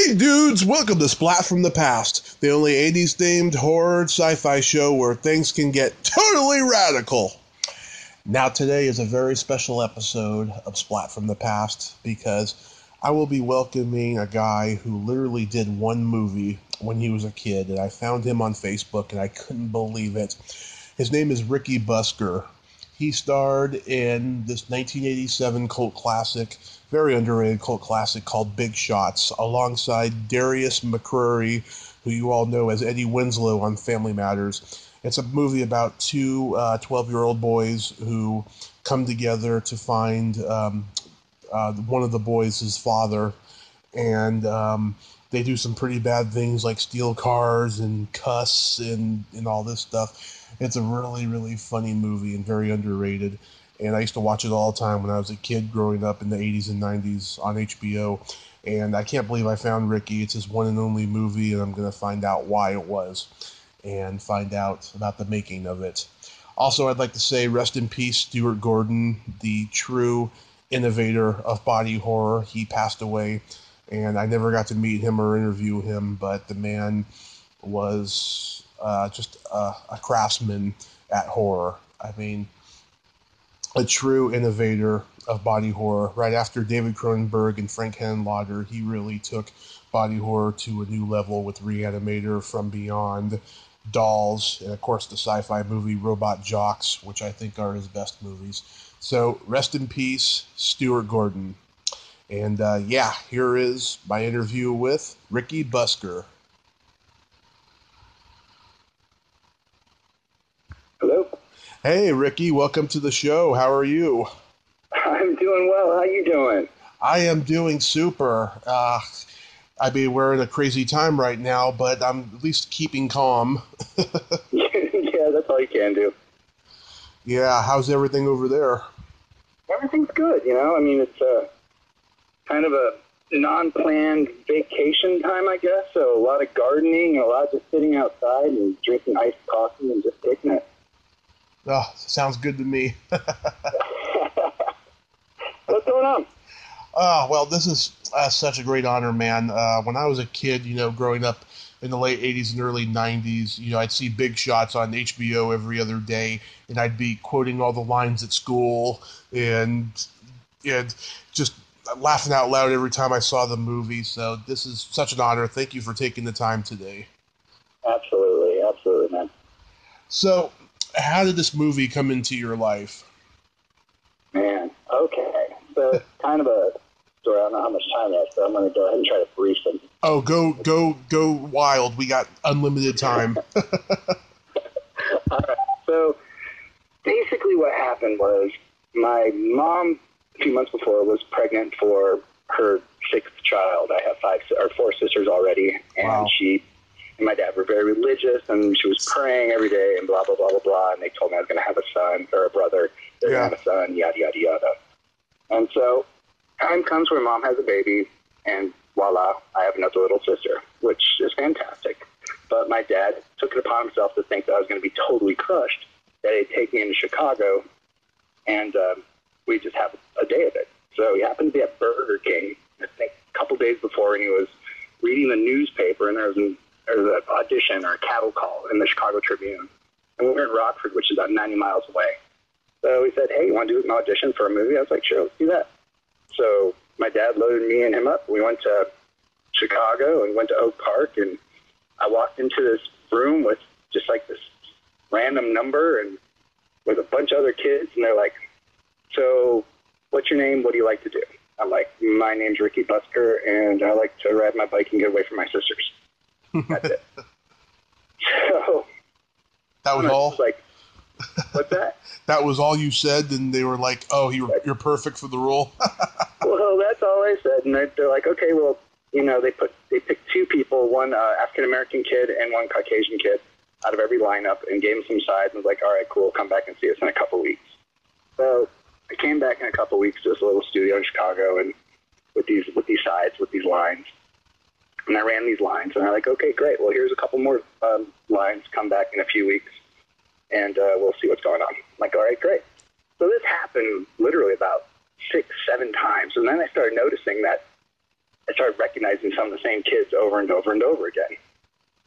Hey dudes, welcome to Splat from the Past, the only 80s themed horror sci-fi show where things can get totally radical. Now today is a very special episode of Splat from the Past because I will be welcoming a guy who literally did one movie when he was a kid, and I found him on Facebook and I couldn't believe it. His name is Ricky Busker. He starred in this 1987 cult classic, very underrated cult classic called Big Shots, alongside Darius McCrary, who you all know as Eddie Winslow on Family Matters. It's a movie about two 12-year-old boys who come together to find one of the boys' his father, and they do some pretty bad things like steal cars and cuss and all this stuff. It's a really, really funny movie and very underrated. And I used to watch it all the time when I was a kid growing up in the 80s and 90s on HBO. And I can't believe I found Ricky. It's his one and only movie, and I'm going to find out why it was and find out about the making of it. Also, I'd like to say rest in peace, Stuart Gordon, the true innovator of body horror. He passed away, and I never got to meet him or interview him, but the man was just a craftsman at horror. I mean, a true innovator of body horror. Right after David Cronenberg and Frank Henenlotter, he really took body horror to a new level with Reanimator, From Beyond, Dolls, and of course the sci-fi movie Robot Jocks, which I think are his best movies. So rest in peace, Stuart Gordon. And here is my interview with Ricky Busker. Hello. Hey, Ricky, welcome to the show. How are you? I'm doing well. How you doing? I am doing super. We're in a crazy time right now, but I'm at least keeping calm. Yeah, that's all you can do. Yeah, how's everything over there? Everything's good, I mean, it's kind of a non-planned vacation time, I guess, so a lot of gardening, a lot of just sitting outside and drinking iced coffee and just taking it. Oh, sounds good to me. What's going on? Oh, well, this is such a great honor, man. When I was a kid, growing up in the late 80s and early 90s, I'd see Big Shots on HBO every other day, and I'd be quoting all the lines at school and just laughing out loud every time I saw the movie. So this is such an honor. Thank you for taking the time today. Absolutely, man. So, how did this movie come into your life? Man, okay. So, kind of a story. I don't know how much time I have, so I'm going to go ahead and try to brief them. Oh, go wild. We got unlimited time. All right. So, basically what happened was my mom, a few months before, was pregnant for her sixth child. I have four sisters already, and wow. She and my dad were very religious, and she was praying every day, and blah, blah, blah, blah, blah, and they told me I was going to have a son, or a brother, they're going to have a son, yada, yada, yada. And so, time comes where mom has a baby, and voila, I have another little sister, which is fantastic. But my dad took it upon himself to think that I was going to be totally crushed, that he'd take me into Chicago, and we just have a day of it. So he happened to be at Burger King, I think a couple days before, and he was reading the newspaper, and there was an audition or a cattle call in the Chicago Tribune. And we were in Rockford, which is about 90 miles away. So he said, hey, you want to do an audition for a movie? I was like, sure, let's do that. So my dad loaded me and him up. We went to Chicago and went to Oak Park, and I walked into this room with just like this random number and with a bunch of other kids, and they're like, so what's your name? What do you like to do? I'm like, my name's Ricky Busker, and I like to ride my bike and get away from my sisters. That's it. So that was all? Like, what's that? That was all you said, and they were like, oh, you're perfect for the role? Well, that's all I said, and they're like, okay, well, they picked two people, one African-American kid and one Caucasian kid out of every lineup, and gave them some sides, and was like, all right, cool, come back and see us in a couple weeks. So I came back in a couple weeks to this little studio in Chicago, and with these sides, with these lines. And I ran these lines, and I'm like, okay, great. Well, here's a couple more lines. Come back in a few weeks, and we'll see what's going on. I'm like, all right, great. So this happened literally about 6-7 times, and then I started noticing that I started recognizing some of the same kids over and over and over again.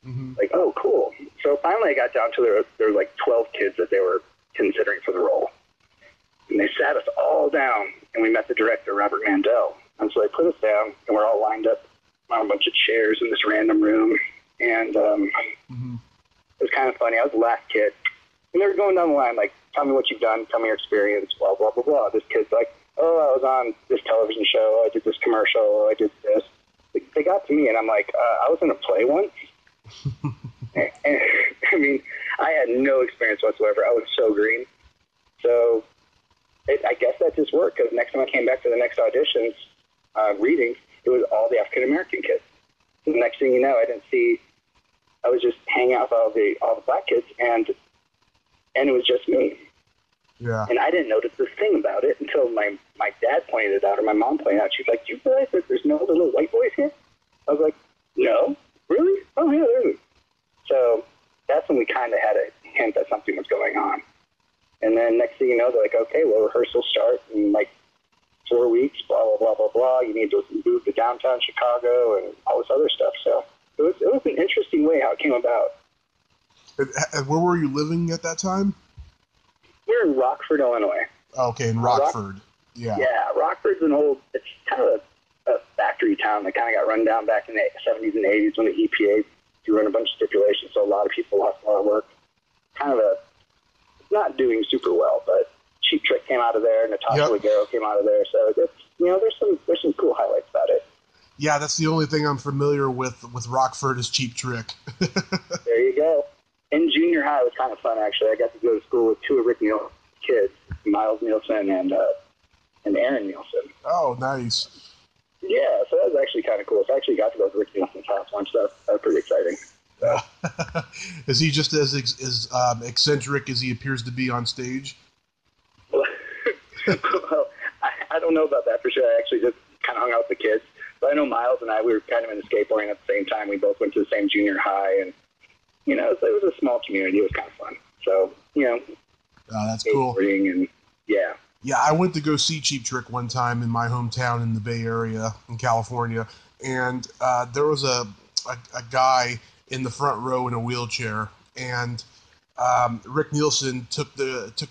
Mm-hmm. Like, oh, cool. So finally I got down to there were like 12 kids that they were considering for the role. And they sat us all down, and we met the director, Robert Mandel. And so they put us down, and we're all lined up on a bunch of chairs in this random room. And mm-hmm. it was kind of funny. I was the last kid. And they were going down the line, like, tell me what you've done, tell me your experience, blah, blah, blah, blah. This kid's like, oh, I was on this television show, I did this commercial, I did this. They got to me, and I'm like, I was in a play once. and, I mean, I had no experience whatsoever. I was so green. So I guess that just worked, because next time I came back to the next auditions, readings, it was all the African-American kids. So the next thing you know, I was just hanging out with all the black kids, and it was just me. Yeah. And I didn't notice this thing about it until my dad pointed it out, or my mom pointed it out. She's like, do you realize that there's no little white boys here? I was like, no. Really? Oh, yeah, there is. So that's when we kind of had a hint that something was going on. And then next thing you know, they're like, okay, well, rehearsals start in like 4 weeks, blah, blah, blah, blah, blah. You need to move to downtown Chicago and all this other stuff. So it was an interesting way how it came about. And where were you living at that time? We're in Rockford, Illinois. Okay, in Rockford. Yeah. Yeah, Rockford's it's kind of a factory town that kind of got run down back in the 70s and 80s when the EPA threw in a bunch of stipulations, so a lot of people lost a lot of work. Not doing super well, but Cheap Trick came out of there, Natasha Leggero came out of there, so it's, there's some cool highlights about it. Yeah, that's the only thing I'm familiar with Rockford is Cheap Trick. There you go. In junior high, it was kind of fun, actually. I got to go to school with two of Rick Nielsen's kids, Miles Nielsen and Aaron Nielsen. Oh, nice. Yeah, so that was actually kind of cool. So I actually got to go to Rick Nielsen's house once. That was pretty exciting. So. Is he just as eccentric as he appears to be on stage? Well, I don't know about that for sure. I actually just kind of hung out with the kids. But I know Miles and we were kind of into skateboarding at the same time. We both went to the same junior high, and it was a small community. It was kind of fun. So oh, that's cool. And yeah. Yeah, I went to go see Cheap Trick one time in my hometown in the Bay Area in California, and there was a guy in the front row in a wheelchair, and Rick Nielsen took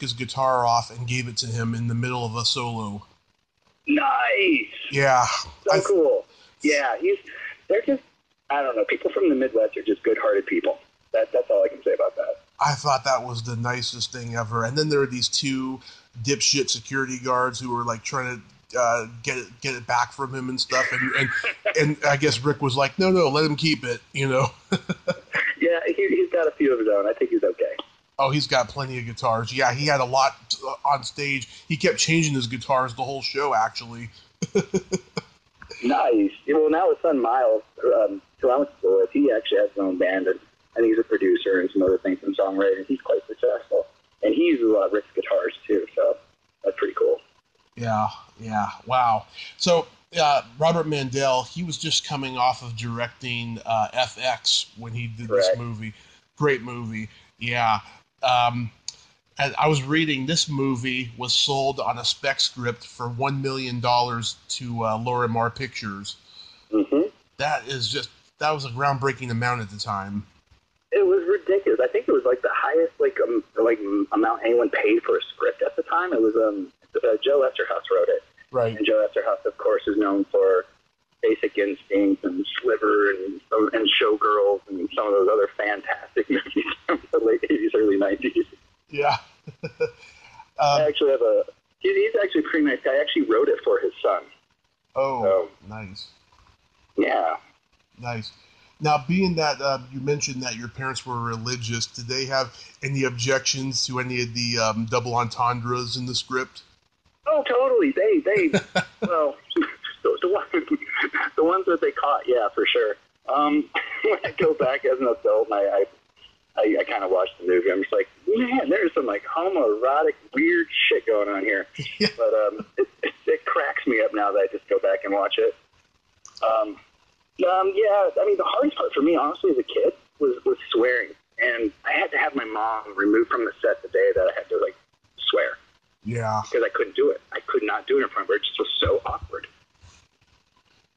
his guitar off and gave it to him in the middle of a solo. Nice. Yeah. So cool. Yeah, they're just, I don't know, people from the Midwest are just good-hearted people. That's all I can say about that. I thought that was the nicest thing ever. And then there were these two dipshit security guards who were like trying to get it back from him and stuff. And I guess Rick was like, no, let him keep it, Yeah, he's got a few of his own. I think he's okay. Oh, he's got plenty of guitars. Yeah, he had a lot on stage. He kept changing his guitars the whole show, actually. Nice. Well, now his son Miles, who I went to school with, he actually has his own band, and I think he's a producer and some other things in songwriting. He's quite successful. And he uses a lot of Rick's guitars, too, so that's pretty cool. Yeah, wow. So, Robert Mandel, he was just coming off of directing FX when he did this movie. Great movie, yeah. I was reading this movie was sold on a spec script for $1 million to Lorimar Pictures. Mm-hmm. That was a groundbreaking amount at the time. It was ridiculous. I think it was like the highest amount anyone paid for a script at the time. It was Joe Esterhaus wrote it. Right. And Joe Esterhaus, of course, is known for Basic Instinct and Sliver and Showgirls and some of those other fantastic movies from the late 80s, early 90s. Yeah. I actually have he's actually a pretty nice guy. I actually wrote it for his son. Oh, so, nice. Yeah. Nice. Now, being that you mentioned that your parents were religious, did they have any objections to any of the double entendres in the script? Oh, totally. They well, the ones that they caught, yeah, for sure. When I go back as an adult, and I kind of watched the movie, I'm just like, man, there's some like homoerotic weird shit going on here. Yeah. But it cracks me up now that I just go back and watch it. Yeah, I mean, the hardest part for me, honestly, as a kid, was swearing. And I had to have my mom removed from the set the day that I had to, like, swear. Yeah. Because I couldn't do it. I could not do it in front of her. It just was so awkward.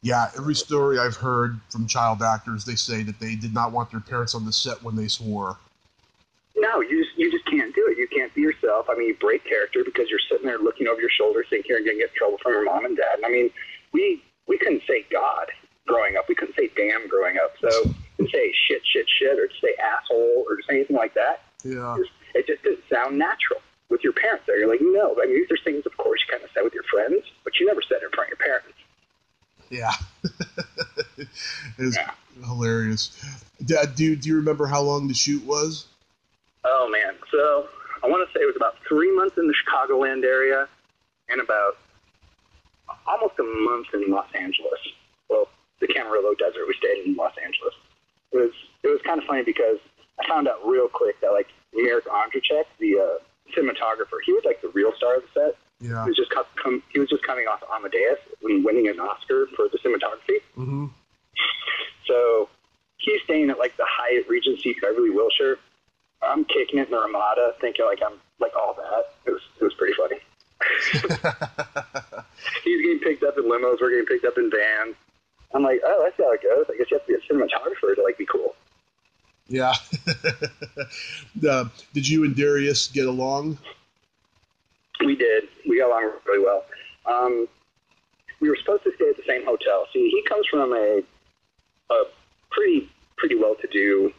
Yeah, every story I've heard from child actors, they say that they did not want their parents on the set when they swore. No, you just can't do it. You can't be yourself. I mean, you break character because you're sitting there looking over your shoulder thinking you're going to get in trouble from your mom and dad. And I mean, we couldn't say God growing up. We couldn't say damn growing up. So to say shit, or to say asshole, or to say anything like that, it just didn't sound natural with your parents there. You're like, no. I mean, there's things, of course, you kind of said with your friends, but you never said it in front of your parents. Yeah. It's hilarious. Do you remember how long the shoot was? Oh, man. So I want to say it was about 3 months in the Chicagoland area and about almost a month in Los Angeles. Well, the Camarillo Desert. We stayed in Los Angeles. It was kind of funny because I found out real quick that, like, Mirek Andrejek, the cinematographer, he was, like, the real star of the set. Yeah. He was just coming off Amadeus and winning an Oscar for the cinematography. Mm-hmm. So he's staying at, like, the Hyatt Regency Beverly Wilshire. I'm kicking it in the Ramada, thinking like I'm like all that. It was pretty funny. He's getting picked up in limos. We're getting picked up in vans. I'm like, oh, that's how it goes. I guess you have to be a cinematographer to like be cool. Yeah. Did you and Darius get along? We did. We got along really well. We were supposed to stay at the same hotel. See, he comes from a pretty well-to-do,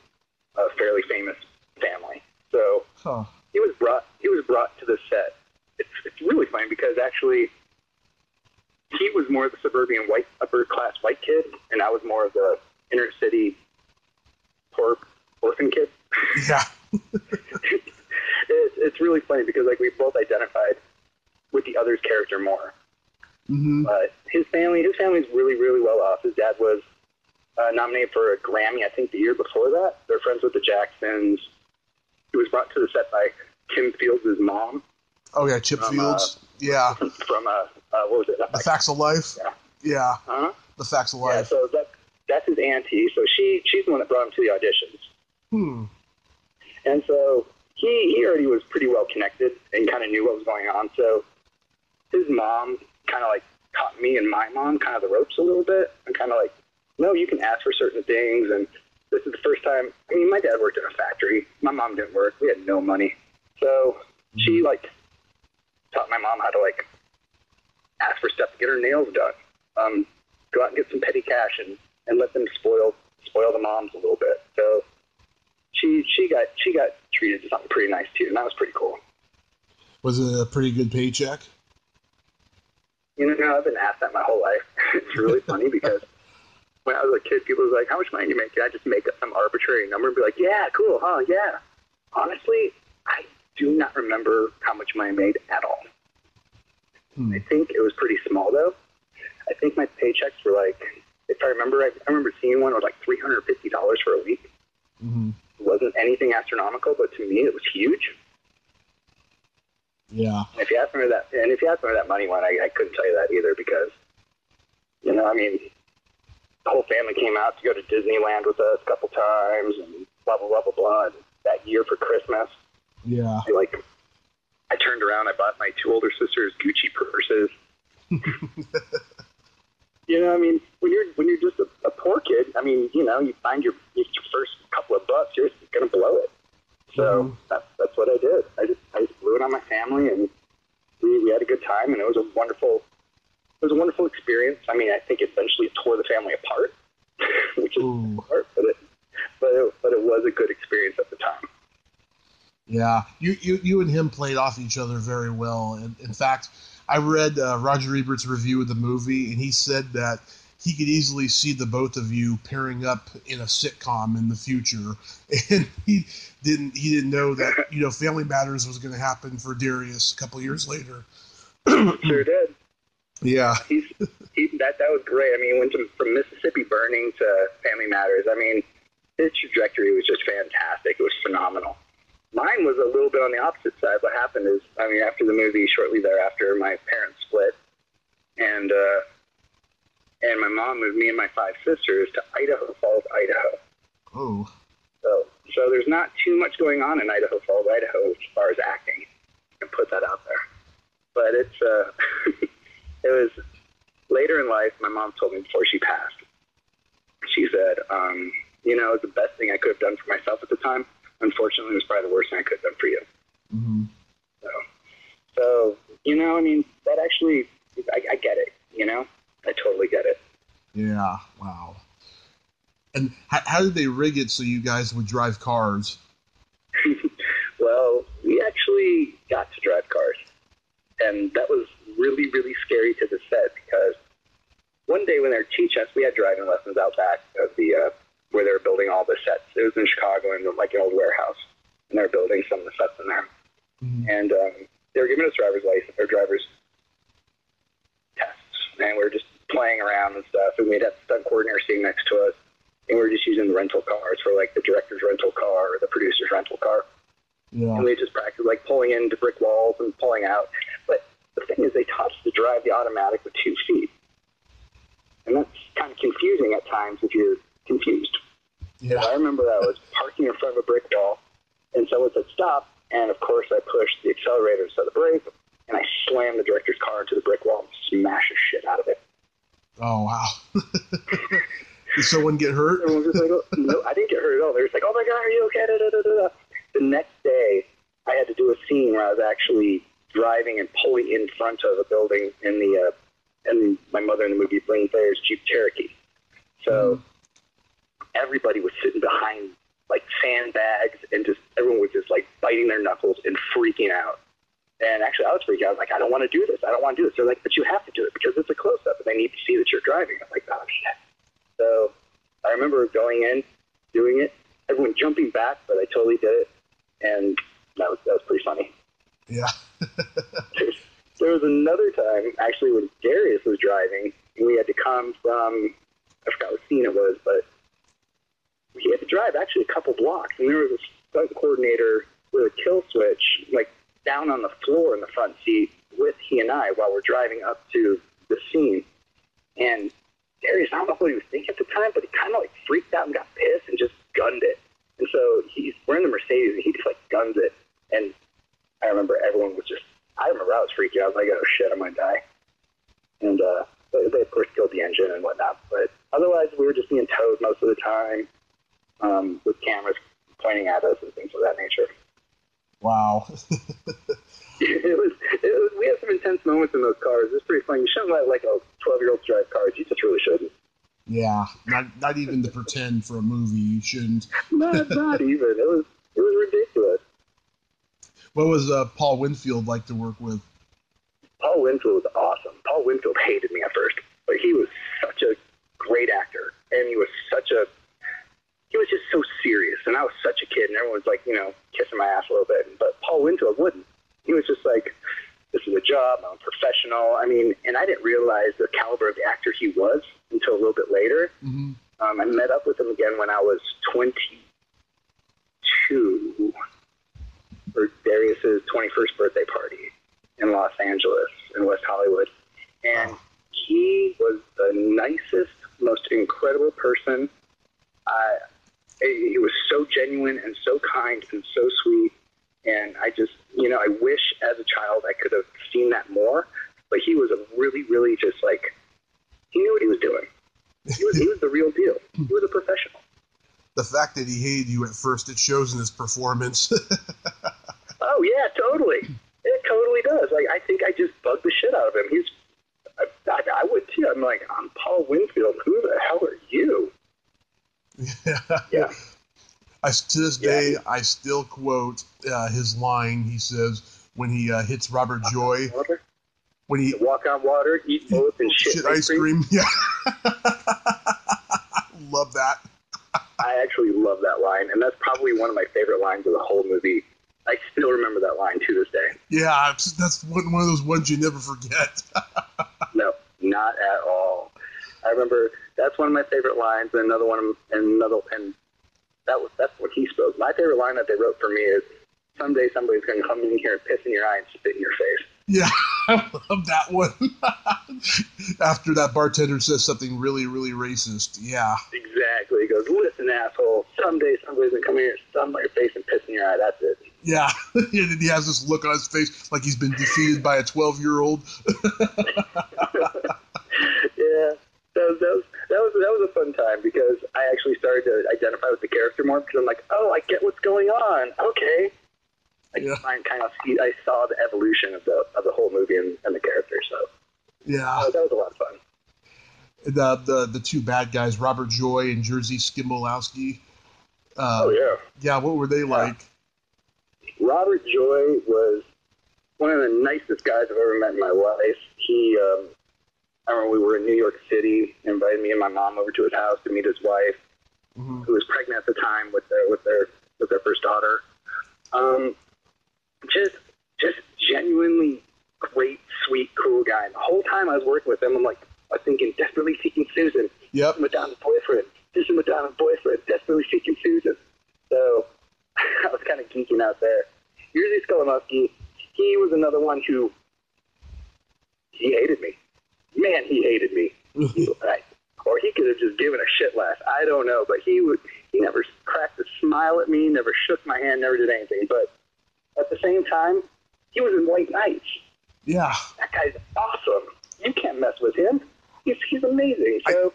fairly famous family. So he was brought to the set. It's really funny because actually he was more of the suburban upper class white kid, and I was more of the inner city poor orphan kid. Yeah. It's really funny because like we both identified with the other's character more. Mm-hmm. But his family's really well off. His dad was nominated for a Grammy, I think, the year before that. They're friends with the Jacksons. He was brought to the set by Kim Fields' mom. Oh, yeah, Chip Fields. Yeah. From what was it? The Facts of Life. Yeah. Uh-huh. The Facts of Life. Yeah, so that's his auntie. So she's the one that brought him to the auditions. And so he already was pretty well connected and kind of knew what was going on. So his mom kind of like taught me and my mom kind of the ropes a little bit and kind of like, no, you can ask for certain things. And this is the first time. I mean, my dad worked in a factory. My mom didn't work. We had no money. So she like taught my mom how to like ask for stuff to get her nails done. Go out and get some petty cash and let them spoil the moms a little bit. So she got treated to something pretty nice too, and that was pretty cool. Was it a pretty good paycheck? You know, I've been asked that my whole life. It's really funny because when I was a kid, people was like, how much money do you make? I just make up some arbitrary number and be like, yeah, cool, huh, yeah. Honestly, I do not remember how much money I made at all. I think it was pretty small, though. I think my paychecks were like, if I remember, I remember seeing one was like $350 for a week. Mm-hmm. It wasn't anything astronomical, but to me, it was huge. Yeah. And if you asked me where that money went, I couldn't tell you that either because, you know, I mean, the whole family came out to go to Disneyland with us a couple times and blah, blah, blah, blah, blah. And that year for Christmas, yeah, I turned around, I bought my two older sisters Gucci purses. You know, I mean, when you're just a poor kid, I mean, you know, you find your first couple of bucks, you're going to blow it. So that's what I did. I just blew it on my family, and we had a good time, and it was a wonderful experience. I mean, I think it eventually tore the family apart, which is hard, but it was a good experience at the time. Yeah, you and him played off each other very well. And in fact, I read Roger Ebert's review of the movie, and he said that he could easily see the both of you pairing up in a sitcom in the future. And he didn't know that, you know, Family Matters was going to happen for Darius a couple years later. Sure did. Yeah. That was great. I mean, went from Mississippi Burning to Family Matters. I mean, his trajectory was just fantastic. It was phenomenal. Mine was a little bit on the opposite side. What happened is, I mean, after the movie, shortly thereafter, my parents split, and my mom moved me and my 5 sisters to Idaho Falls, Idaho. Oh. So there's not too much going on in Idaho Falls, Idaho, as far as acting. I can put that out there. But it's later in life, my mom told me before she passed, she said, you know, it was the best thing I could have done for myself at the time. Unfortunately, it was probably the worst thing I could have done for you. Mm-hmm. So, you know, I mean, that actually, I get it, you know? I totally get it. Yeah, wow. And how did they rig it so you guys would drive cars? Well, we actually got to drive cars. And that was really, really scary to the set because one day when they were teaching us, we had driving lessons out back of the where they were building all the sets. It was in Chicago in like an old warehouse, and they were building some of the sets in there. Mm-hmm. And they were giving us driver's license or driver's tests, and we were just playing around and stuff. And we had a stunt coordinator sitting next to us, and we were just using the rental cars for like the director's rental car or the producer's rental car. Yeah. And we just practiced like pulling into brick walls and pulling out. But the thing is, they taught us to drive the automatic with 2 feet. And that's kind of confusing at times if you're confused. Yeah. So I remember I was parking in front of a brick wall, and someone said stop, and of course I pushed the accelerator instead of the brake, and I slammed the director's car into the brick wall and smashed the shit out of it. Oh, wow. Did someone get hurt? Everyone was just like, oh, no, I didn't get hurt at all. They were like, oh my God, are you okay? Da, da, da, da. The next day, I had to do a scene where I was actually driving and pulling in front of a building in the and my mother in the movie Blaine Blair's Jeep Cherokee. So everybody was sitting behind like sandbags, and just everyone was just like biting their knuckles and freaking out. And actually, I was freaking out. I was like, I don't want to do this. I don't want to do this. They're like, but you have to do it because it's a close-up, and they need to see that you're driving. I'm like, oh shit. So I remember going in, doing it, everyone jumping back, but I totally did it, and that was pretty funny. Yeah. There was another time, actually, when Darius was driving, and we had to come from, I forgot what scene it was, but we had to drive actually a couple blocks, and there was a stunt coordinator with a kill switch, like, down on the floor in the front seat with he and I while we're driving up to the scene. And Darius, I don't know what he was thinking at the time, but he kind of, like, freaked out and got pissed and just gunned it. And so we're in the Mercedes, and he just, like, guns it. And I remember everyone was just, I remember I was freaking out. I was like, oh, shit, I might die. And they, of course, killed the engine and whatnot. But otherwise, we were just being towed most of the time with cameras pointing at us and things of that nature. Wow. it was, we had some intense moments in those cars. It was pretty funny. You shouldn't let, like, a 12-year-old drive cars. You just really shouldn't. Yeah, not even to pretend for a movie. You shouldn't. Not even. It was ridiculous. What was Paul Winfield like to work with? Paul Winfield was awesome. Paul Winfield hated me at first, but he was such a great actor, and he was just so serious, and I was such a kid, and everyone was like, you know, kissing my ass a little bit, but Paul Winfield wouldn't. He was just like, this is a job, I'm a professional. I mean, and I didn't realize the caliber of the actor he was until a little bit later. Mm-hmm. I met up with him again when I was 22 for Darius's 21st birthday party in Los Angeles, in West Hollywood. And he was the nicest, most incredible person. He was so genuine and so kind and so sweet. And I just, you know, I wish as a child I could have seen that more. But he was a really, really just like, he knew what he was doing. He was the real deal. He was a professional. The fact that he hated you at first, it shows in his performance. Oh, yeah, totally. It totally does. Like, I think I just bugged the shit out of him. I would too. I'm like, I'm Paul Winfield. Who the hell are you? Yeah. To this day, I still quote his line. He says when he hits Robert Joy, when he walk on water, eat both, and shit ice cream. Yeah, love that. I actually love that line, and that's probably one of my favorite lines of the whole movie. I still remember that line to this day. Yeah, that's one of those ones you never forget. No, not at all. I remember that's one of my favorite lines, and another one, and that's what he spoke. My favorite line that they wrote for me is, someday somebody's going to come in here and piss in your eye and spit in your face. Yeah, I love that one. After that bartender says something really, really racist. Yeah. Exactly. He goes, listen, asshole, someday somebody's going to come in here and stump on your face and piss in your eye. That's it. Yeah. And he has this look on his face like he's been defeated by a 12-year-old. fun time because I actually started to identify with the character more because I'm like, oh, I get what's going on. Okay. I saw the evolution of the whole movie and the character. So yeah, that was a lot of fun. The two bad guys, Robert Joy and Jerzy Skimbolowski. Yeah, what were they like? Robert Joy was one of the nicest guys I've ever met in my life. He, I remember we were in New York City, invited me and my mom over to his house to meet his wife, who was pregnant at the time with their first daughter. Just genuinely great, sweet, cool guy. And the whole time I was working with him, I'm thinking, desperately seeking Susan. Yep. Madonna's boyfriend. This is Madonna's boyfriend. Desperately seeking Susan. So I was kind of geeking out there. Jerzy Skimbolowski, he was another one who he hated me. Man, he hated me. Or he could have just given a shit less. I don't know, but he never cracked a smile at me, never shook my hand, never did anything. But at the same time, he was in White Knights. Yeah. That guy's awesome. You can't mess with him. He's amazing. So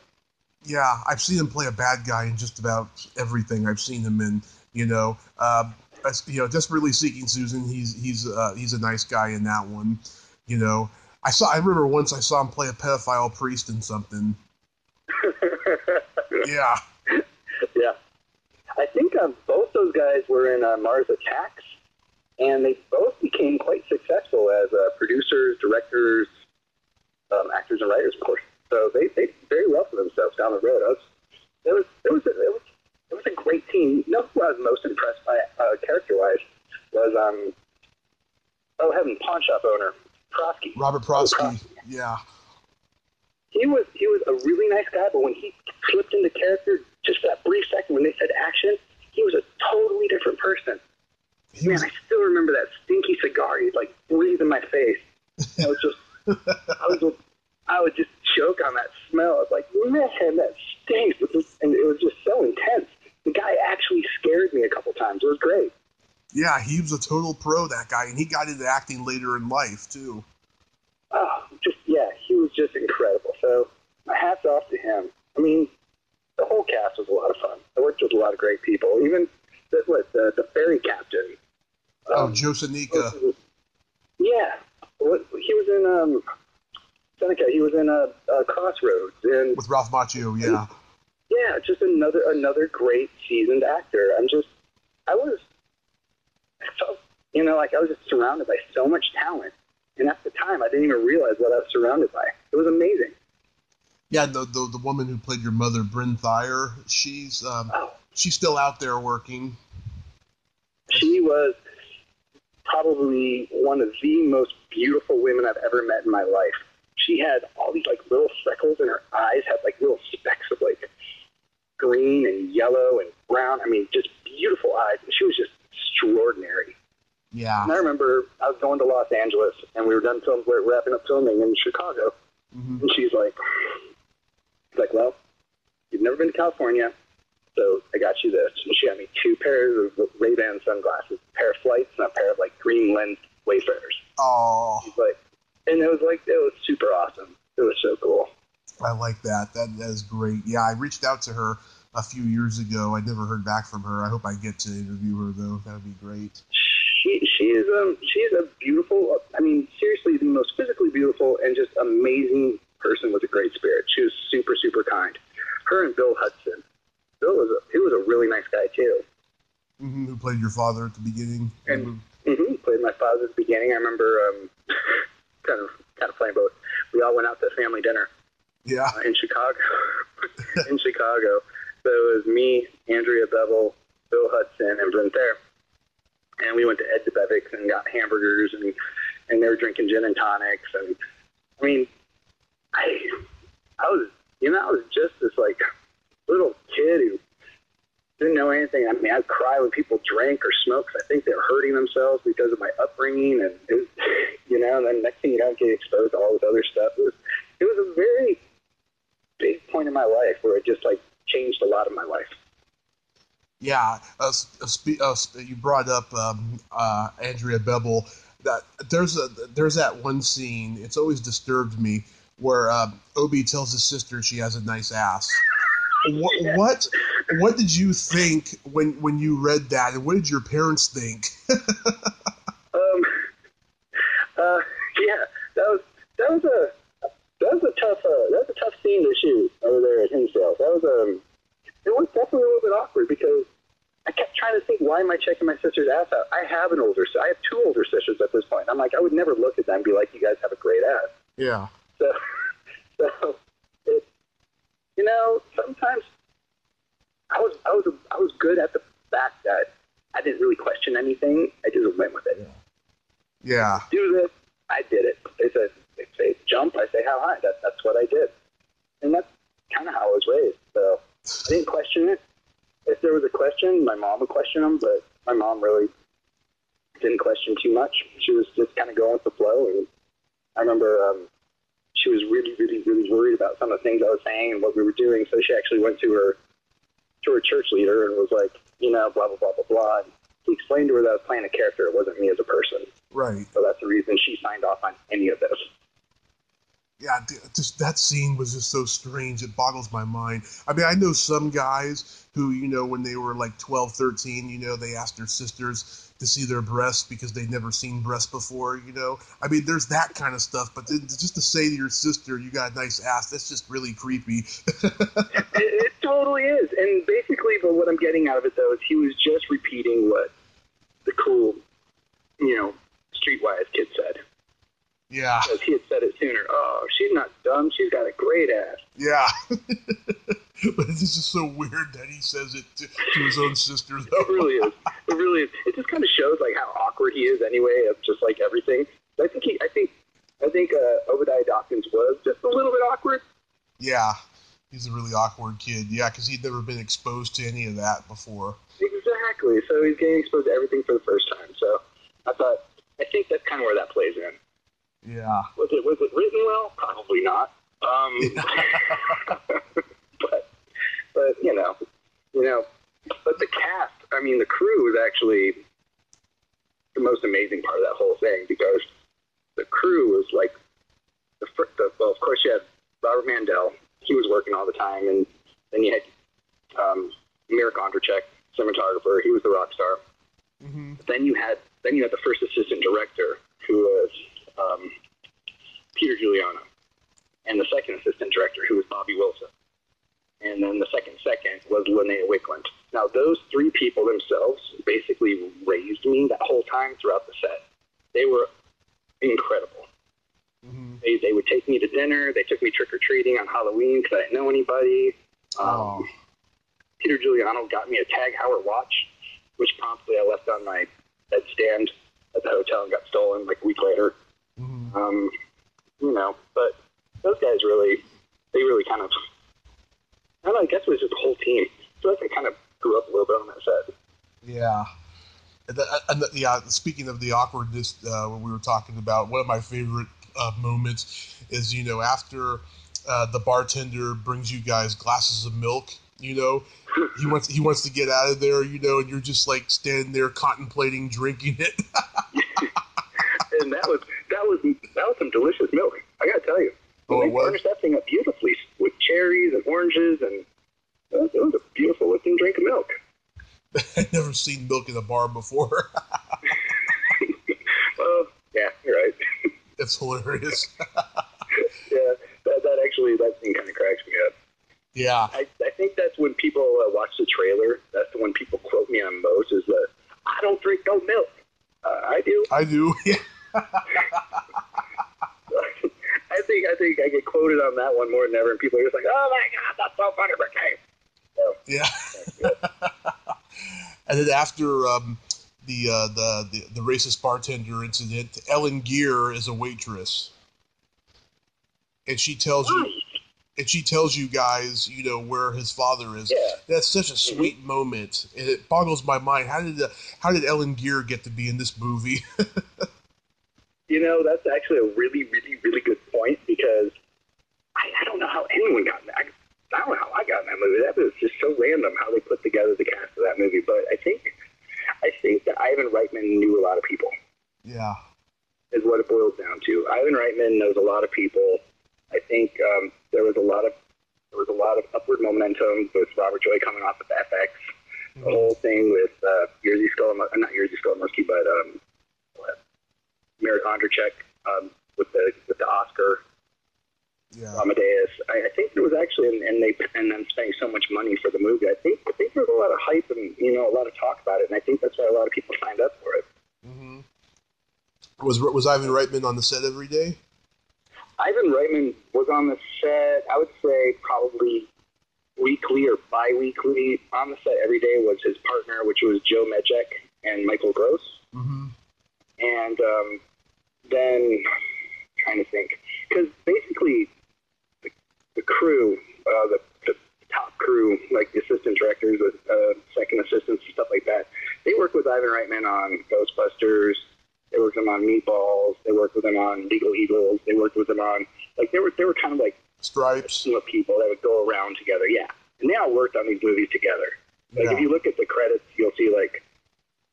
I've seen him play a bad guy in just about everything I've seen him in. Desperately Seeking Susan. He's a nice guy in that one. I remember once I saw him play a pedophile priest in something. Yeah. Yeah. I think both those guys were in Mars Attacks, and they both became quite successful as producers, directors, actors, and writers, of course. So they did very well for themselves down the road. It was a great team. You know who I was most impressed by, character-wise, was pawn shop owner Prosky. Robert Prosky. Yeah. He was a really nice guy, but when he slipped into character, just that brief second when they said action, he was a totally different person. I still remember that stinky cigar he'd breathe in my face. I would just choke on that smell. I was like, man, that stinks. And it was just so intense. The guy actually scared me a couple times. It was great. Yeah, he was a total pro, that guy, and he got into acting later in life, too. Oh, he was just incredible. So, my hat's off to him. I mean, the whole cast was a lot of fun. I worked with a lot of great people. Even the ferry captain. Joe Seneca. Yeah. He was in Seneca. He was in Crossroads. And with Ralph Macchio, yeah. Yeah, just another great seasoned actor. I was just surrounded by so much talent. And at the time, I didn't even realize what I was surrounded by. It was amazing. Yeah, the woman who played your mother, Bryn Thayer, she's still out there working. She was probably one of the most beautiful women I've ever met in my life. She had all these little freckles in her eyes, had little specks of green and yellow and brown. I mean, just beautiful eyes. And she was just extraordinary. Yeah. And I remember I was going to Los Angeles, and we were wrapping up filming in Chicago. Mm-hmm. And she's like, well, you've never been to California, so I got you this. And she got me 2 pairs of Ray-Ban sunglasses, a pair of Flights and a pair of green lens Wayfarers. Oh. And it was super awesome. It was so cool. I like that. That is great. Yeah, I reached out to her a few years ago. I never heard back from her. I hope I get to interview her, though. That would be great. She is a beautiful, I mean, seriously, the most physically beautiful and just amazing person with a great spirit. She was super, super kind. Her and Bill Hudson. He was a really nice guy, too. Mm-hmm. Who played your father at the beginning? And played my father at the beginning. I remember kind of playing both. We all went out to family dinner. Yeah. In Chicago. In Chicago. So it was me, Andrea Bevel, Bill Hudson, and Bryn Thayer. And we went to Ed DeBevick's and got hamburgers, and they were drinking gin and tonics. And I mean, I was just this little kid who didn't know anything. I mean, I'd cry when people drank or smoked. I think they were hurting themselves because of my upbringing, and it was, and then next thing you know, I get exposed to all this other stuff. It was a very big point in my life where it just changed a lot of my life. Yeah, you brought up Andrea Bevel. That there's that one scene. It's always disturbed me where Obi tells his sister she has a nice ass. What did you think when you read that, and what did your parents think? Yeah, that was a tough scene to shoot over there at Hinsdale. It was definitely a little bit awkward because I kept trying to think, why am I checking my sister's ass out? I have two older sisters at this point. I'm like, I would never look at them and be like, you guys have a great ass. Yeah. So it, sometimes I was good at the fact that I didn't really question anything. I just went with it. Yeah. Do this. I did it. They say jump. I say how high. That's what I did. And that's kind of how I was raised. So I didn't question it. If there was a question, my mom would question them, but my mom really didn't question too much. She was just kind of going with the flow. And I remember she was really, really, really worried about some of the things I was saying and what we were doing. So she actually went to her church leader and was like, blah, blah, blah, blah, blah. And he explained to her that I was playing a character. It wasn't me as a person. Right. So that's the reason she signed off on any of this. Yeah, just that scene was just so strange. It boggles my mind. I mean, I know some guys who, when they were like 12, 13, they asked their sisters to see their breasts because they'd never seen breasts before, I mean, there's that kind of stuff. But then just to say to your sister, you got a nice ass, that's just really creepy. It totally is. And basically, but what I'm getting out of it, though, is he was just repeating what the cool, streetwise kid said. Yeah. Because he had said it sooner. Oh, she's not dumb. She's got a great ass. Yeah. But it's just so weird that he says it to his own sister, though. It really is. It really is. It just kind of shows like how awkward he is anyway, of just like everything. I think Obadiah Dawkins was just a little bit awkward. Yeah. He's a really awkward kid. Yeah, because he'd never been exposed to any of that before. Exactly. So he's getting exposed to everything for the first time. So I think that's kind of where that plays in. Yeah. Was it written well? Probably not. But the cast, I mean, the crew was actually the most amazing part of that whole thing, because the crew was like well, of course you had Robert Mandel. He was working all the time, and then you had Mirek Ondrachek, cinematographer. He was the rock star. Mm-hmm. Then you had the first assistant director, who was Peter Giuliano, and the second assistant director, who was Bobby Wilson, and then the second was Linnea Wickland. Now, those three people themselves basically raised me that whole time throughout the set. They were incredible. Mm-hmm. They would take me to dinner. They took me trick-or-treating on Halloween because I didn't know anybody. Peter Giuliano got me a Tag Heuer watch, which promptly I left on my bedstand at the hotel and got stolen like a week later. Mm-hmm. But those guys really kind of, I don't know, I guess it was just the whole team. So I kind of grew up a little bit on that set. Yeah. Yeah, speaking of the awkwardness, when we were talking about, one of my favorite moments is, after the bartender brings you guys glasses of milk, he wants to get out of there, and you're just like standing there contemplating drinking it. And that was some delicious milk, I gotta tell you. They furnished that thing up beautifully with cherries and oranges, and it was a beautiful looking drink of milk. I'd never seen milk in a bar before. Well, yeah, you're right. It's hilarious. Yeah, that thing kind of cracks me up. Yeah. I think that's when people watch the trailer, that's the one people quote me on most, is that I don't drink no milk. I do. I do, yeah. I think I get quoted on that one more than ever, and people are just like, "Oh my God, that's so funny, Ricky." So, yeah. And then after the racist bartender incident, Ellen Gear is a waitress, and she tells you guys, where his father is. Yeah. That's such a sweet moment, and it boggles my mind. How did Ellen Gear get to be in this movie? That's actually a really, really, really good point, because I don't know how anyone got in that. I don't know how I got in that movie. That was just so random how they put together the cast of that movie. But I think that Ivan Reitman knew a lot of people. Yeah, is what it boils down to. Ivan Reitman knows a lot of people. I think there was a lot of upward momentum out with the FX. The whole thing with Jersey Skull, not Jersey Skull Muskie, but Merrick Ondercheck with the Oscar. Yeah. Amadeus. I think there was actually, and them spending so much money for the movie. I think there was a lot of hype and a lot of talk about it, and I think that's why a lot of people signed up for it. Mm-hmm. Was Ivan Reitman on the set every day? Ivan Reitman was on the set. I would say probably weekly or bi-weekly. On the set every day was his partner, which was Joe Medjek and Michael Gross. Mm-hmm. And then trying to think, because basically. The crew, the top crew, like the assistant directors, second assistants, and stuff like that, they worked with Ivan Reitman on Ghostbusters. They worked with him on Meatballs. They worked with him on Legal Eagles. They worked with him on, like, they were kind of like Stripes. A team of people that would go around together. Yeah, and they all worked on these movies together. Like if you look at the credits, you'll see like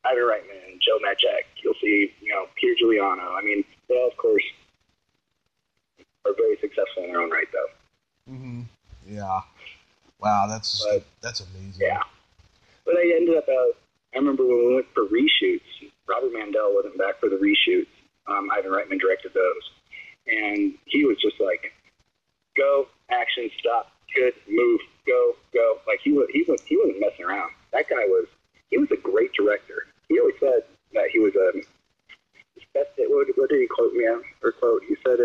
Ivan Reitman, Joe Medjek. You'll see Peter Giuliano. I mean, they all, of course, are very successful in their own right, though. Mm-hmm. Yeah. Wow, that's amazing. Yeah. But I ended up I remember when we went for reshoots, Robert Mandel wasn't back for the reshoots. Ivan Reitman directed those. And he was just like, go, action, stop, good, move, go. Like he wasn't messing around. That guy was a great director. He always said that he was what did he quote me on? Or quote, he said,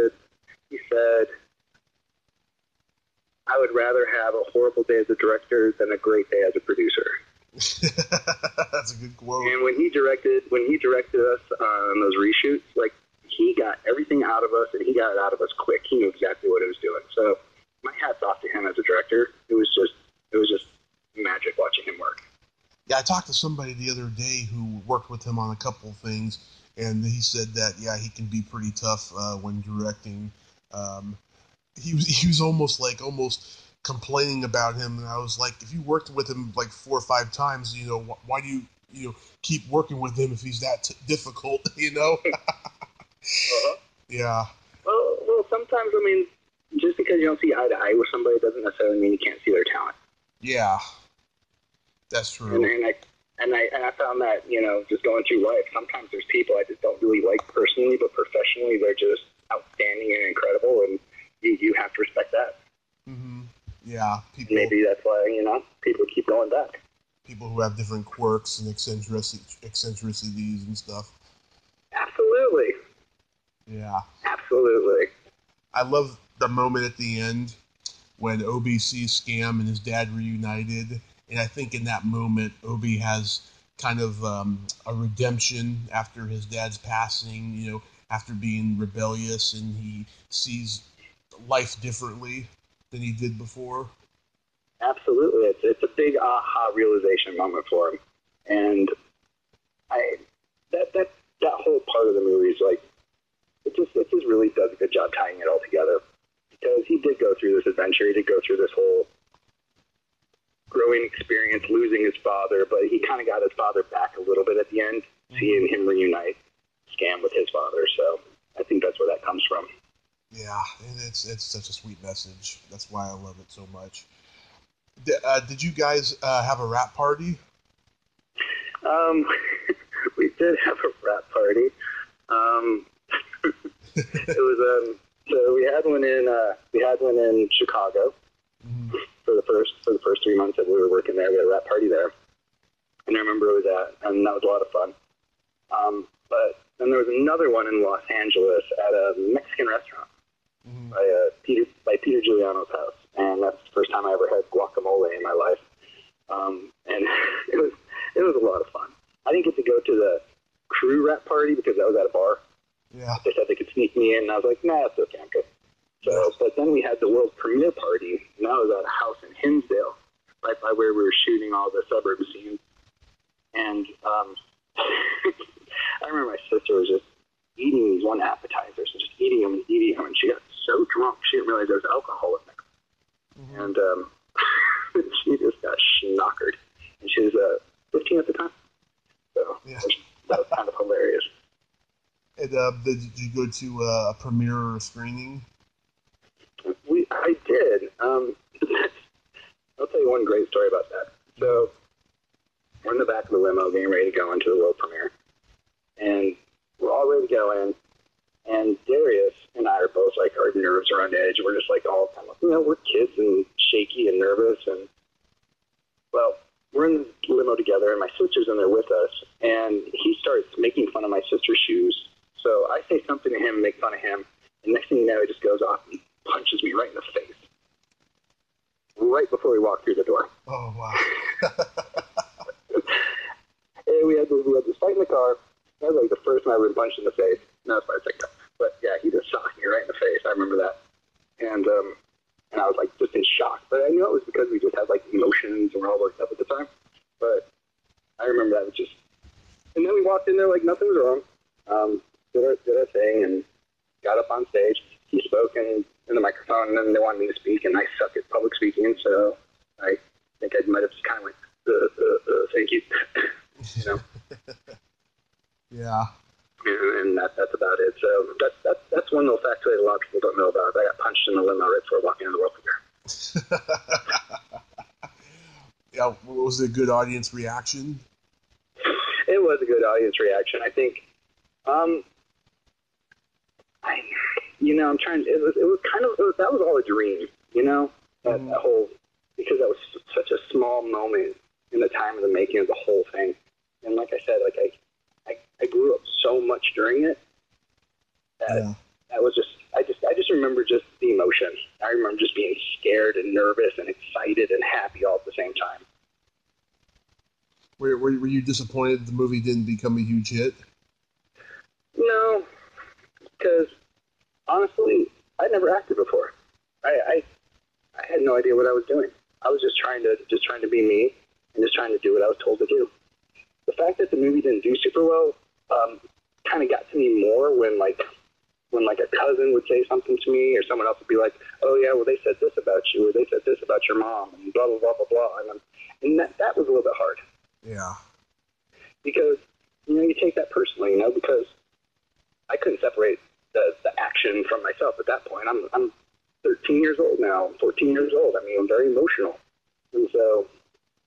I would rather have a horrible day as a director than a great day as a producer. That's a good quote. And when he directed us on those reshoots, like he got everything out of us, and he got it out of us quick. He knew exactly what he was doing. So my hat's off to him as a director. It was just magic watching him work. Yeah, I talked to somebody the other day who worked with him on a couple of things, and he said that he can be pretty tough when directing. He was almost complaining about him, and I was like, if you worked with him like 4 or 5 times, why do you keep working with him if he's that difficult, Uh-huh. Yeah. Well, sometimes, I mean, just because you don't see eye to eye with somebody doesn't necessarily mean you can't see their talent. Yeah, that's true. And I found that, just going through life, sometimes there's people I just don't really like personally, but professionally they're just outstanding and incredible, and you have to respect that. Mm-hmm. Yeah. Maybe that's why, people keep going back. People who have different quirks and eccentricities and stuff. Absolutely. Yeah. Absolutely. I love the moment at the end when Obi sees Scam and his dad reunited, and I think in that moment Obi has kind of a redemption after his dad's passing, after being rebellious, and he sees life differently than he did before. Absolutely. It's a big aha realization moment for him. And that whole part of the movie is like, it just really does a good job tying it all together. Because he did go through this adventure, he did go through this whole growing experience, losing his father, but he kind of got his father back a little bit at the end, seeing him reunite Scam with his father. So I think that's where that comes from. Yeah, and it's such a sweet message. That's why I love it so much. Did you guys have a rap party? We did have a rap party. It was so we had one in Chicago for the first 3 months that we were working there. We had a rap party there, and I remember and that was a lot of fun. But then there was another one in Los Angeles at a Mexican restaurant by Peter Giuliano's house, and that's the first time I ever had guacamole in my life. And it was a lot of fun. I didn't get to go to the crew rap party because I was at a bar. Yeah. They said they could sneak me in, and I was like, nah, that's okay, I'm good. So, but then we had the world premiere party, and that was at a house in Hinsdale, right by where we were shooting all the suburb scenes. And I remember my sister was just eating these one appetizers and just eating them, and she got so drunk she didn't realize there was alcohol in there. And she just got schnockered. And she was 15 at the time. So that was kind of hilarious. And did you go to a premiere or screening? I did. I'll tell you one great story about that. So limo getting ready to go into the world premiere. And we're all ready to go in. And Darius and I are both like, our nerves are on edge. We're just like all kind of, we're kids and shaky and nervous. And, well, we're in the limo together, and my sister's in there with us. And he starts making fun of my sister's shoes. So I say something to him, make fun of him. And next thing you know, he just goes off and punches me right in the face. Right before we walk through the door. Oh, wow. And we had this fight in the car. That was like the first time I've been punched in the face. No, it's my second time. But yeah, he just socked me right in the face. I remember that. And I was like just in shock. But I knew it was because we just had like emotions and we're all worked up at the time. But I remember that was just. And then we walked in there like nothing was wrong. Did our thing and got up on stage. He spoke in the microphone, and then they wanted me to speak, and I suck at public speaking, so I think I might have just kind of went, thank you. Yeah. And that's about it. So that's one little factoid a lot of people don't know about. I got punched in the limo right before walking in the world premiere. Yeah, was it a good audience reaction? It was a good audience reaction. I think, I'm trying. It was kind of that was all a dream, that whole, because that was such a small moment in the time of the making of the whole thing. And like I said, I grew up so much during it that that was just I just remember just the emotion. I remember just being scared and nervous and excited and happy all at the same time. Were you disappointed the movie didn't become a huge hit? No, because honestly, I'd never acted before. I had no idea what I was doing. I was just trying to be me and just trying to do what I was told to do. The fact that the movie didn't do super well kind of got to me more when a cousin would say something to me, or someone else would be like, "Oh yeah, well they said this about you, or they said this about your mom," and blah blah blah blah blah. And that was a little bit hard. Yeah. Because you take that personally, because I couldn't separate the action from myself at that point. I'm 13 years old now, 14 years old. I mean, I'm very emotional. And so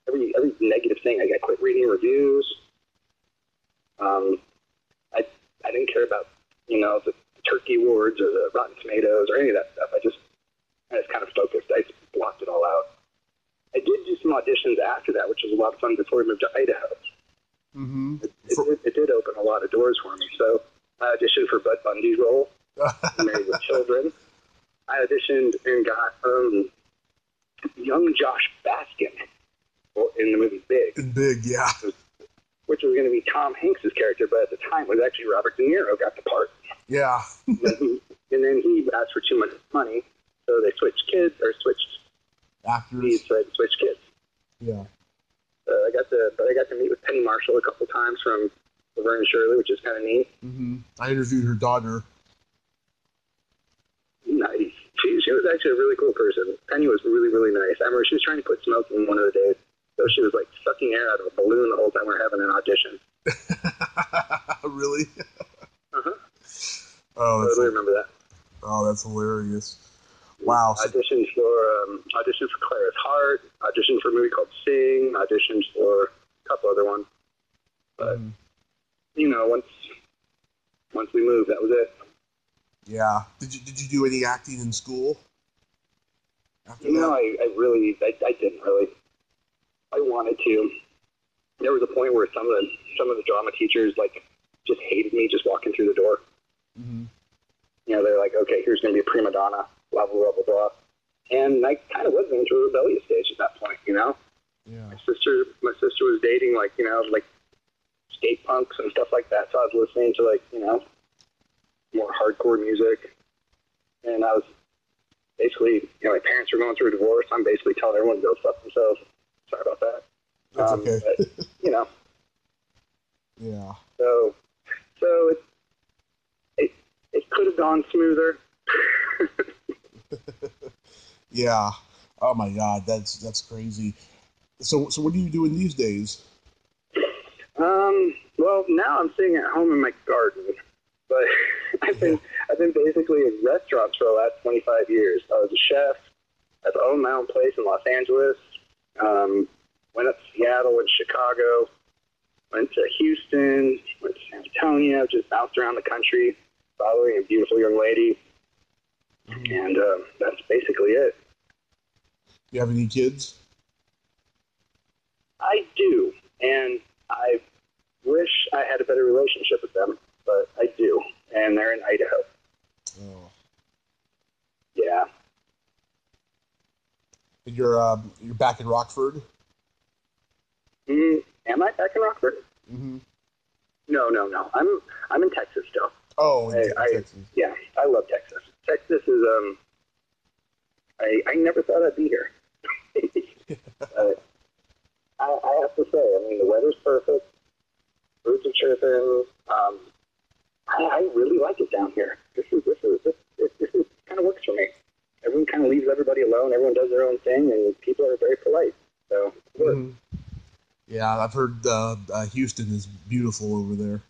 every negative thing, I quit reading reviews. I didn't care about, the turkey awards or the Rotten Tomatoes or any of that stuff. I just kind of focused. I just blocked it all out. I did do some auditions after that, which was a lot of fun before we moved to Idaho. Mm-hmm. It did open a lot of doors for me. So I auditioned for Bud Bundy's role, Married with Children. I auditioned and got young Josh Baskin in the movie Big. In Big, yeah. Which was going to be Tom Hanks' character, but at the time it was actually Robert De Niro got the part. Yeah. and then he asked for too much money, so they switched actors. Leads, so I had to switch kids. Yeah. I got to meet with Penny Marshall a couple times from Laverne and Shirley, which is kind of neat. Mm-hmm. I interviewed her daughter. Nice. She was actually a really cool person. Penny was really, really nice. I remember she was trying to quit smoking one of the days, so she was like sucking air out of a balloon the whole time we were having an audition. Really? Uh-huh. Oh, I totally remember that. Oh, that's hilarious. Wow. Auditioned for Clara's Heart, auditioned for a movie called Sing, auditioned for a couple other ones. But, once we moved, that was it. Yeah. Did you do any acting in school? After that? I didn't really. I wanted to. There was a point where some of the drama teachers just hated me just walking through the door. Mm-hmm. They're like, okay, here's going to be a prima donna, blah blah blah blah blah. And I kind of was going through a rebellious stage at that point. Yeah. My sister was dating skate punks and stuff like that, so I was listening to more hardcore music, and I was basically, my parents were going through a divorce. I'm basically telling everyone to go fuck themselves. Sorry about that. That's okay. But, Yeah. So it could have gone smoother. Yeah. Oh my God, that's crazy. So what are you doing these days? Well, now I'm sitting at home in my garden, but I've been basically in restaurants for the last 25 years. I was a chef. I've owned my own place in Los Angeles. Went up to Seattle and Chicago. Went to Houston, went to San Antonio, just bounced around the country, following a beautiful young lady. And that's basically it. You have any kids? I do, and I wish I had a better relationship with them, but I do, and they're in Idaho. Oh. Yeah. And you're back in Rockford? Am I back in Rockford? Mm-hmm. No. I'm in Texas still. Oh, in Texas. Yeah, I love Texas. Texas is I never thought I'd be here. I have to say, I mean, the weather's perfect. Birds are chirping. I really like it down here. This kind of works for me. Everyone kind of leaves everybody alone. Everyone does their own thing, and people are very polite. So, mm-hmm. Yeah, I've heard Houston is beautiful over there.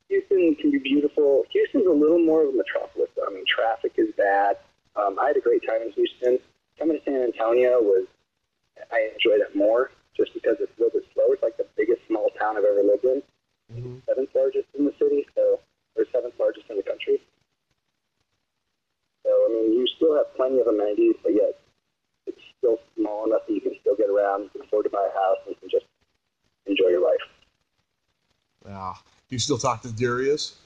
Houston can be beautiful. Houston's a little more of a metropolis, though. I mean, traffic is bad. I had a great time in Houston. Coming to San Antonio I enjoyed it more just because it's a little bit slow. It's like the biggest small town I've ever lived in. Mm-hmm. Seventh largest in the city, or seventh largest in the country. So, I mean, you still have plenty of amenities, but yet it's still small enough that you can still get around, you can afford to buy a house, and you can just enjoy your life. Yeah. Do you still talk to Darius?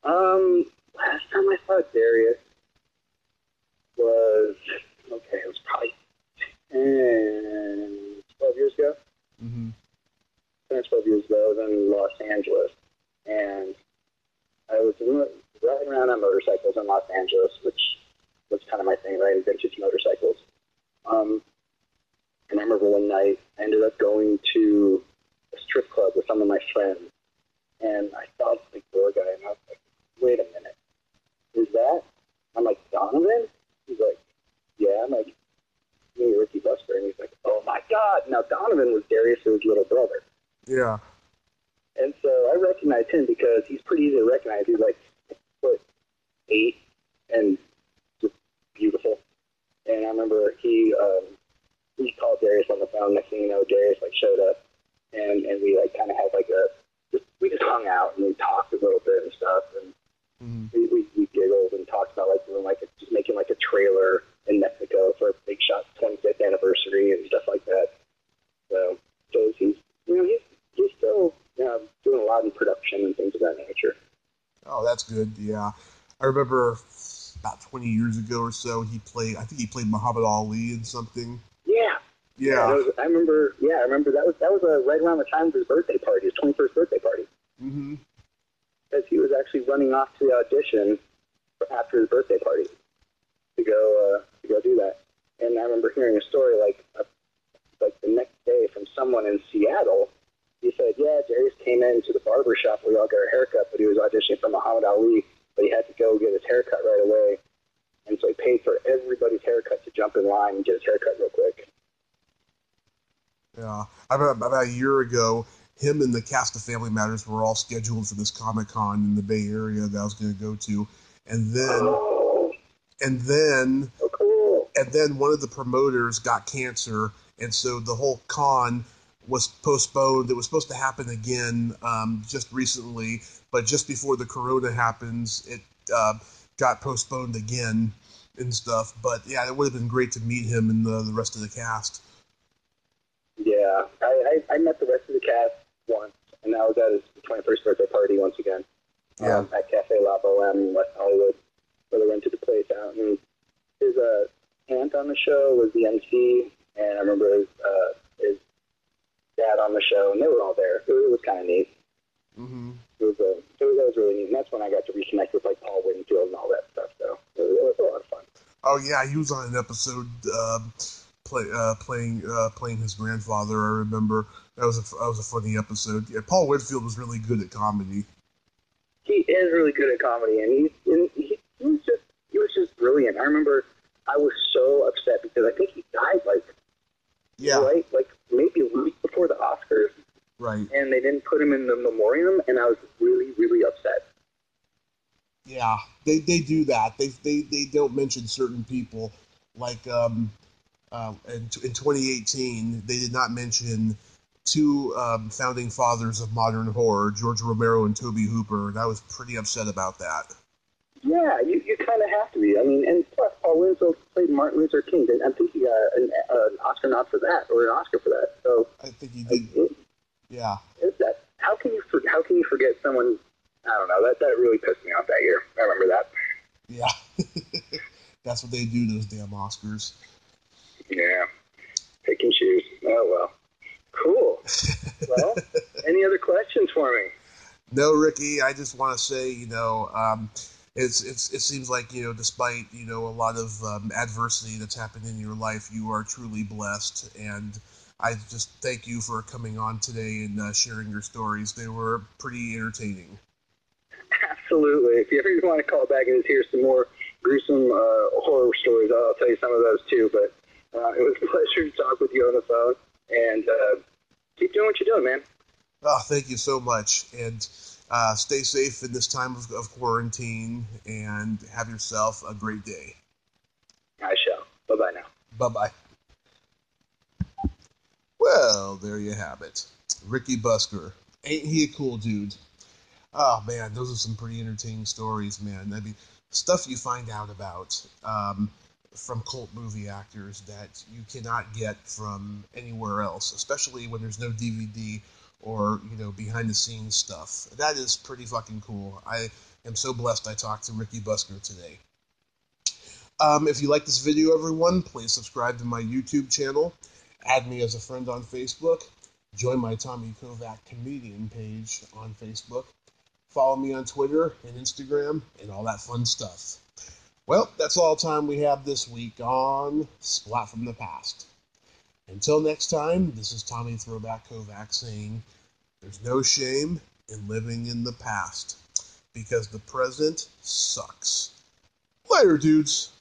Last time I saw Darius was, it was probably 12 years ago. Mm-hmm. 12 years ago, I was in Los Angeles, and I was riding around on motorcycles in Los Angeles, which was kind of my thing, riding vintage motorcycles. And I remember one night I ended up going to a strip club with some of my friends, and I saw this big door guy, and I was like, wait a minute, is that? I'm like, Donovan? He's like, yeah. I'm like, me, Ricky Busker, and he's like, oh my God. Now Donovan was Darius's little brother. Yeah. And so I recognized him because he's pretty easy to recognize. He's like 6'8" and just beautiful. And I remember he called Darius on the phone. Next thing you know, Darius showed up, and we kind of had we just hung out and we talked a little bit and stuff, and we giggled and talked about doing just making a trailer in Mexico for Big Shot's 25th anniversary and stuff like that. So he's still doing a lot in production and things of that nature. Oh, that's good. Yeah, I remember about 20 years ago or so I think he played Muhammad Ali in something. Yeah. I remember that was right around the time of his birthday party, his 21st birthday party. Mm-hmm. Because he was actually running off to the audition after his birthday party to go do that. And I remember hearing a story the next day from someone in Seattle. He said, yeah, Darius came into the barber shop where we all got our haircut, but he was auditioning for Muhammad Ali, but he had to go get his haircut right away. And so he paid for everybody's haircut to jump in line and get his haircut real quick. Yeah. About a year ago, him and the cast of Family Matters were all scheduled for this Comic-Con in the Bay Area that I was going to go to. And then one of the promoters got cancer, and so the whole con was postponed. It was supposed to happen again just recently, but just before the corona happens, it got postponed again and stuff. But yeah, it would have been great to meet him and the rest of the cast. Yeah, I met the rest of the cast once, and that was at his 21st birthday party once again. Yeah. At Cafe La Boheme in West Hollywood, where they rented the place out. And his aunt on the show was the MC, and I remember his dad on the show, and they were all there. It was kind of neat. Mm-hmm. That was really neat, and that's when I got to reconnect with Paul Winfield and all that stuff. So it was a lot of fun. Oh yeah, he was on an episode playing his grandfather. I remember that was a funny episode. Yeah, Paul Winfield was really good at comedy. He is really good at comedy, and he was just brilliant. I remember I was so upset because I think he died maybe a week before the Oscars. Right. And they didn't put him in the memoriam, and I was really, really upset. Yeah, they do that. They don't mention certain people. Like in 2018, they did not mention two founding fathers of modern horror, George Romero and Tobe Hooper, and I was pretty upset about that. Yeah, you kind of have to be. I mean, and plus, Paul Winfield played Martin Luther King. I think he got an Oscar nod for that, or an Oscar for that. So I think he did. Yeah. How can you forget someone? I don't know. That really pissed me off that year. I remember that. Yeah. That's what they do, those damn Oscars. Yeah. Pick and choose. Oh well. Cool. Well, any other questions for me? No, Ricky. I just want to say, it seems like, despite, a lot of adversity that's happened in your life, you are truly blessed. And I just thank you for coming on today and sharing your stories. They were pretty entertaining. Absolutely. If you ever want to call back and hear some more gruesome horror stories, I'll tell you some of those too. But it was a pleasure to talk with you on the phone. And keep doing what you're doing, man. Oh, thank you so much. And stay safe in this time of quarantine, and have yourself a great day. I shall. Bye-bye now. Bye-bye. Well, there you have it. Ricky Busker. Ain't he a cool dude? Oh, man, those are some pretty entertaining stories, man. I mean, stuff you find out about from cult movie actors that you cannot get from anywhere else, especially when there's no DVD or, behind-the-scenes stuff. That is pretty fucking cool. I am so blessed I talked to Ricky Busker today. If you like this video, everyone, please subscribe to my YouTube channel. Add me as a friend on Facebook. Join my Tommy Kovac comedian page on Facebook. Follow me on Twitter and Instagram and all that fun stuff. Well, that's all the time we have this week on Splat from the Past. Until next time, this is Tommy Throwback Kovac saying, there's no shame in living in the past, because the present sucks. Later, dudes.